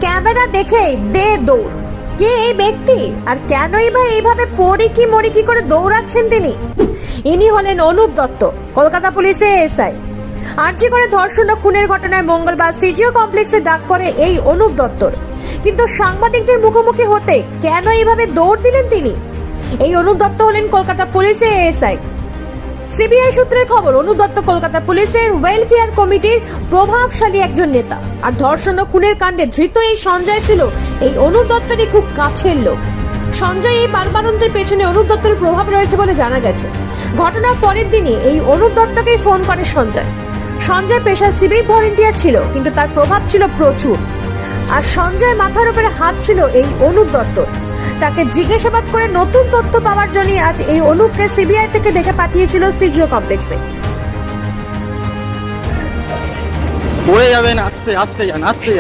Camera দেখে দে দৌড়। কে এই ব্যক্তি আর কেনই বা এইভাবে মরিকি করে দৌড়াচ্ছেন তিনি? ইনি হলেন অনুপ দত্ত, কলকাতা পুলিশের এসআই। আরজি করে ধর্ষণ ও খুনের ঘটনায় মঙ্গলবার সিজিও কমপ্লেক্সে ডাক পড়ে এই অনুপ দত্তর। কিন্তু সাংবাদিকদের মুখোমুখি হতে কেন এইভাবে দৌড় দিলেন তিনি? এই অনুপ দত্ত হলেন কলকাতা পুলিশের এসআই। সিবিআই সূত্রের খবর, অনুপ দত্ত কলকাতা পুলিশের ওয়েলফেয়ার কমিটির প্রভাবশালী একজন নেতা। আর ধর্ষণ ও খুনের কাণ্ডে ধৃত এই সঞ্জয় ছিল এই অনুপ দত্তেরই খুব কাছের লোক। সঞ্জয় এই বারবারন্তের পেছনে অনুপ দত্তের প্রভাব রয়েছে বলে জানা গেছে। ঘটনার পরের দিনই এই অনুপ দত্তকেই ফোন করে সঞ্জয়। সঞ্জয় পেশায় সিভিক ভলেন্টিয়ার ছিল, কিন্তু তার প্রভাব ছিল প্রচুর। আর সঞ্জয় মাথার উপরে হাত ছিল এই অনুপ দত্তর। তাকে জিজ্ঞাসাবাদ করে নতুন তথ্য পাওয়ার জন্য আজ এই অনুপকে সিবিআই থেকে ডেকে পাঠিয়েছিল সিজিও কমপ্লেক্সে। পড়ে যাবেন, আস্তে আস্তে যান, আস্তে যান।